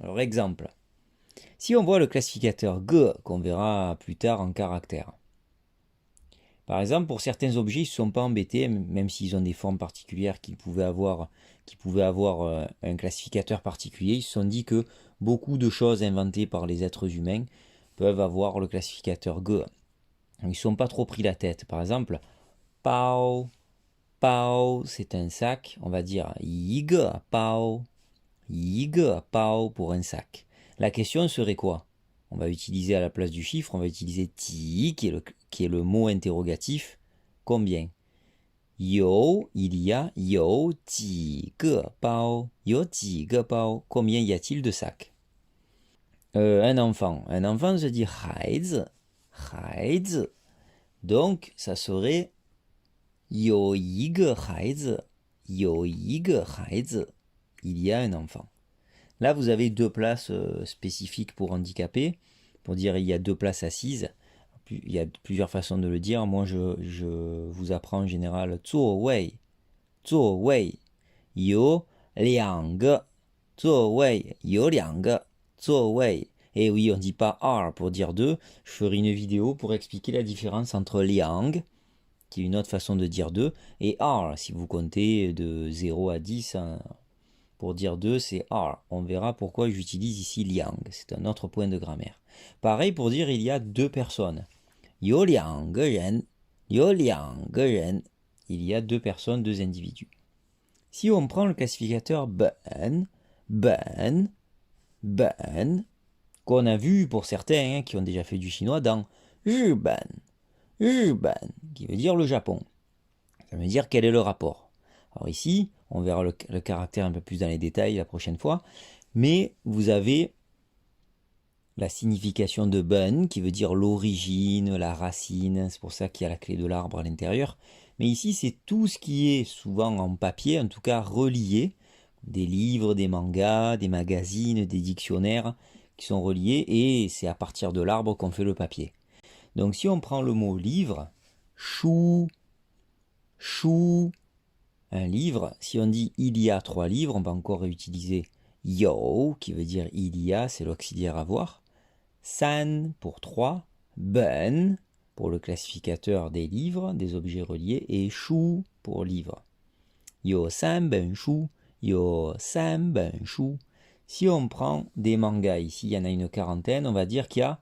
Alors exemple, si on voit le classificateur G qu'on verra plus tard en caractères. Par exemple, pour certains objets, ils ne se sont pas embêtés, même s'ils ont des formes particulières qui pouvaient avoir un classificateur particulier. Ils se sont dit que beaucoup de choses inventées par les êtres humains peuvent avoir le classificateur G. Ils ne sont pas trop pris la tête. Par exemple, Pao, Pao, c'est un sac. On va dire Yig Pao, Yig Pao pour un sac. La question serait quoi? On va utiliser à la place du chiffre, on va utiliser ti, qui est le mot interrogatif. Combien? Yo, il y a, yo, ji ge bao, yo, ji ge bao. Combien y a-t-il de sacs? Un enfant se dit haizi, haizi. Donc, ça serait yo yi ge haizi, yo yi ge haizi. Il y a un enfant. Là, vous avez deux places spécifiques pour handicapés, pour dire il y a deux places assises. Il y a plusieurs façons de le dire. Moi, je vous apprends en général 座位, 座位, 有两个座位, 有两个座位. Et oui, on ne dit pas R pour dire deux. Je ferai une vidéo pour expliquer la différence entre liang, qui est une autre façon de dire deux, et R, si vous comptez de 0 à 10. Pour dire 2, c'est R. On verra pourquoi j'utilise ici liang. C'est un autre point de grammaire. Pareil pour dire il y a deux personnes. 有两个人, 有两个人. Il y a deux personnes, deux individus. Si on prend le classificateur ben, ben, ben, qu'on a vu pour certains qui ont déjà fait du chinois dans 日本, 日本, qui veut dire le Japon. Ça veut dire quel est le rapport. Alors ici, on verra le caractère un peu plus dans les détails la prochaine fois, mais vous avez la signification de ben, qui veut dire l'origine, la racine, c'est pour ça qu'il y a la clé de l'arbre à l'intérieur. Mais ici, c'est tout ce qui est souvent en papier, en tout cas relié, des livres, des mangas, des magazines, des dictionnaires qui sont reliés, et c'est à partir de l'arbre qu'on fait le papier. Donc si on prend le mot livre, chou, chou, un livre, si on dit il y a 3 livres, on va encore utiliser yo, qui veut dire il y a, c'est l'auxiliaire avoir. San pour 3, ben pour le classificateur des livres, des objets reliés, et shu pour livre. Yo san ben shu, yo san ben shu. Si on prend des mangas, ici il y en a une quarantaine, on va dire qu'il y a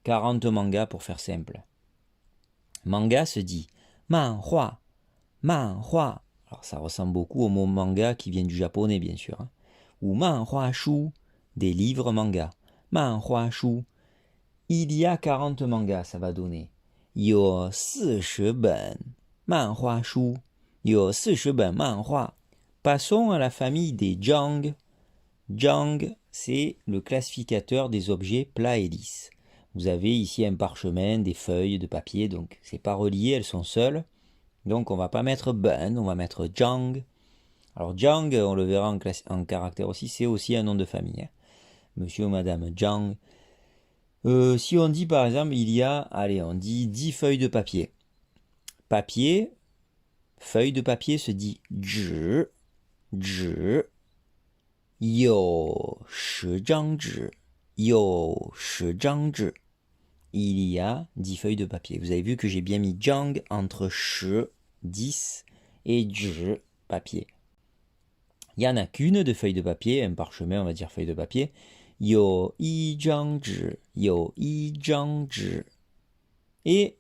40 mangas pour faire simple. Manga se dit manhua, manhua. Alors ça ressemble beaucoup au mot manga qui vient du japonais bien sûr. Hein. Ou manhua shu, des livres manga. Manhua shu. Il y a 40 mangas, ça va donner. Yo 40 ben manhua shu. Yo 40 ben manhua. Passons à la famille des jang. Jang, c'est le classificateur des objets plats et lisses. Vous avez ici un parchemin, des feuilles de papier, donc c'est pas relié, elles sont seules. Donc on va pas mettre ben, on va mettre jang. Alors jang, on le verra en caractère aussi, c'est aussi un nom de famille. Hein. Monsieur ou madame jang. Si on dit par exemple, il y a, allez, on dit 10 feuilles de papier. Papier, feuille de papier se dit zhi, zhi. Yo 10张纸, yo 10张纸. Il y a 10 feuilles de papier. Vous avez vu que j'ai bien mis jang entre 10 et zhi, papier. Il n'y en a qu'une de feuille de papier, un parchemin, on va dire feuille de papier. Yo 一张纸, yo 一张纸. Et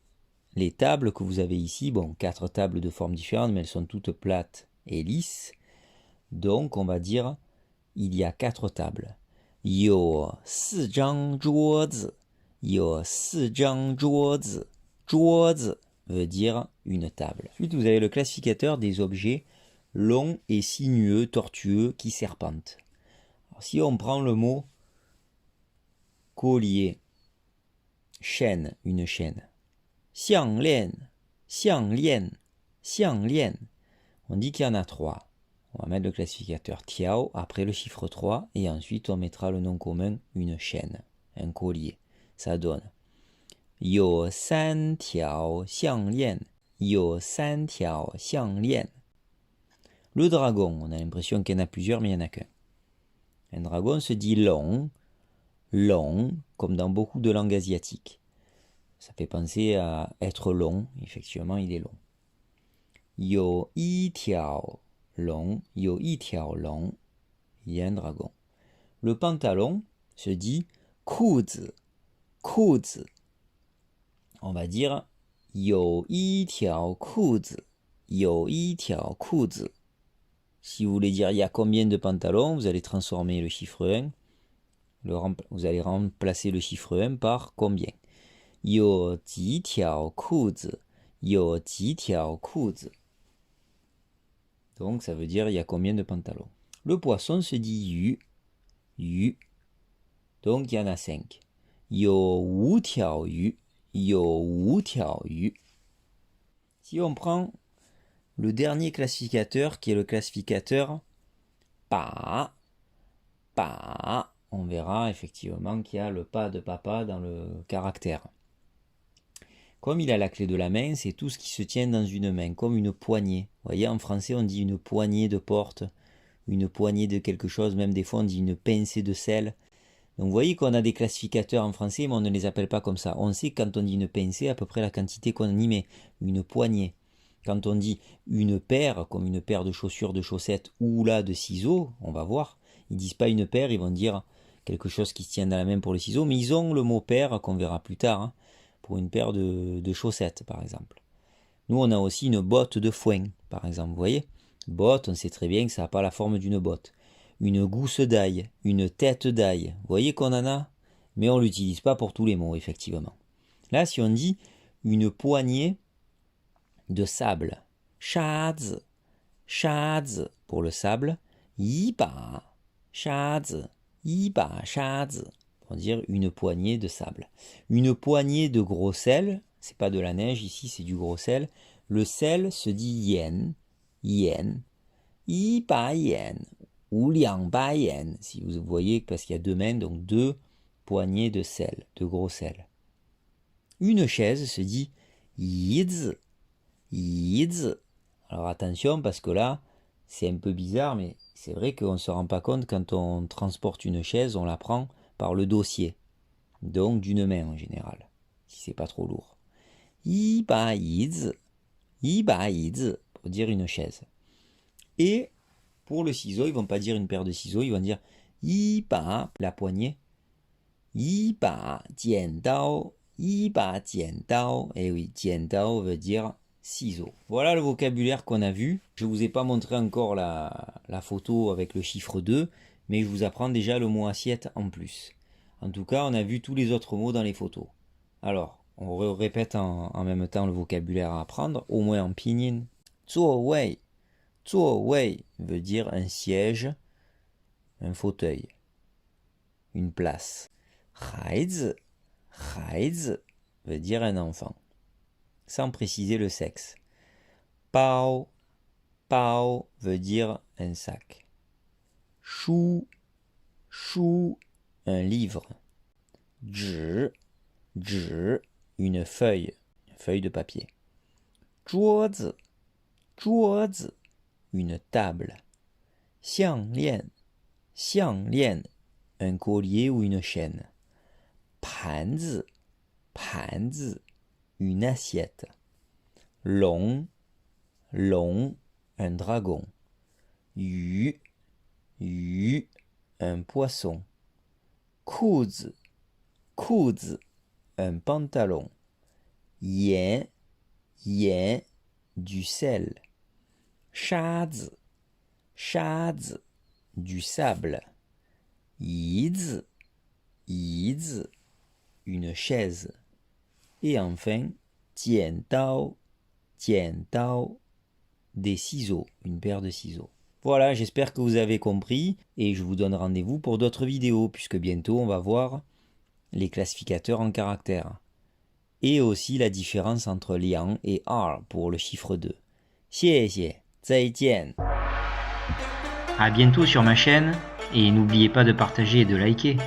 les tables que vous avez ici, bon, 4 tables de formes différentes, mais elles sont toutes plates et lisses. Donc on va dire, il y a 4 tables. Yo 4张桌子, yo 4张桌子. 桌子 veut dire une table. Ensuite, vous avez le classificateur des objets longs et sinueux, tortueux, qui serpentent. Alors, si on prend le mot collier, chaîne, une chaîne. 项链, 项链, 项链. On dit qu'il y en a 3. On va mettre le classificateur tiao après le chiffre 3 et ensuite on mettra le nom commun, une chaîne, un collier. Ça donne 有三条项链有三条项链 Le dragon, on a l'impression qu'il y en a plusieurs, mais il n'y en a qu'un. Un dragon se dit long, long, comme dans beaucoup de langues asiatiques. Ça fait penser à être long, effectivement, il est long. 有一条龙, 有一条龙, il y a un dragon. Le pantalon se dit 裤子, 裤子. On va dire 有一条裤子, 有一条裤子. Si vous voulez dire il y a combien de pantalons, vous allez transformer le chiffre 1, vous allez remplacer le chiffre 1 par combien. 有几条裤子, 有几条裤子. Donc ça veut dire il y a combien de pantalons. Le poisson se dit yu, yu. Donc il y en a 5. 有五条鱼, 有五条鱼. Si on prend le dernier classificateur qui est le classificateur pa, pa, on verra effectivement qu'il y a le pas de papa dans le caractère. Comme il a la clé de la main, c'est tout ce qui se tient dans une main, comme une poignée. Vous voyez, en français, on dit une poignée de porte, une poignée de quelque chose, même des fois on dit une pincée de sel. Donc vous voyez qu'on a des classificateurs en français, mais on ne les appelle pas comme ça. On sait quand on dit une pincée, à peu près la quantité qu'on y met, une poignée. Quand on dit une paire, comme une paire de chaussures, de chaussettes, ou là de ciseaux, on va voir. Ils disent pas une paire, ils vont dire quelque chose qui se tient dans la main pour les ciseaux, mais ils ont le mot paire, qu'on verra plus tard, hein, pour une paire de chaussettes, par exemple. Nous, on a aussi une botte de foin, par exemple, vous voyez. Botte, on sait très bien que ça n'a pas la forme d'une botte. Une gousse d'ail, une tête d'ail, vous voyez qu'on en a, mais on ne l'utilise pas pour tous les mots, effectivement. Là, si on dit une poignée de sable, shazi, shazi pour le sable, yiba, shazi, yiba, shazi, pour dire une poignée de sable. Une poignée de gros sel, c'est pas de la neige ici, c'est du gros sel. Le sel se dit yen, yen, yiba yen, ou liang ba yen, si vous voyez, parce qu'il y a deux mains, donc deux poignées de sel, de gros sel. Une chaise se dit yizi, yizi. Alors attention, parce que là, c'est un peu bizarre, mais c'est vrai qu'on ne se rend pas compte quand on transporte une chaise, on la prend par le dossier, donc d'une main en général, si c'est pas trop lourd. Yiba yizi, pour dire une chaise. Et pour le ciseau, ils vont pas dire une paire de ciseaux, ils vont dire yiba, la poignée. Yiba jiandao, yiba jiandao. Et oui, jiandao veut dire ciseaux. Voilà le vocabulaire qu'on a vu. Je vous ai pas montré encore la photo avec le chiffre 2, mais je vous apprends déjà le mot assiette en plus. En tout cas, on a vu tous les autres mots dans les photos. Alors, on répète en même temps le vocabulaire à apprendre, au moins en pinyin. 座位 座位 veut dire un siège, un fauteuil, une place. 孩子 veut dire un enfant, sans préciser le sexe. 包 veut dire un sac. 书 un livre. 纸 une feuille de papier. 桌子 une table. 项链 un collier ou une chaîne. 盘子 une assiette. 龙 un dragon. 鱼 un poisson. 裤子 un pantalon. 盐 du sel. 沙子 du sable. 椅子 une chaise. Et enfin, 剪刀 des ciseaux, une paire de ciseaux. Voilà, j'espère que vous avez compris et je vous donne rendez-vous pour d'autres vidéos puisque bientôt on va voir les classificateurs en caractères et aussi la différence entre liang et r pour le chiffre 2. 谢谢，再见. À bientôt sur ma chaîne et n'oubliez pas de partager et de liker.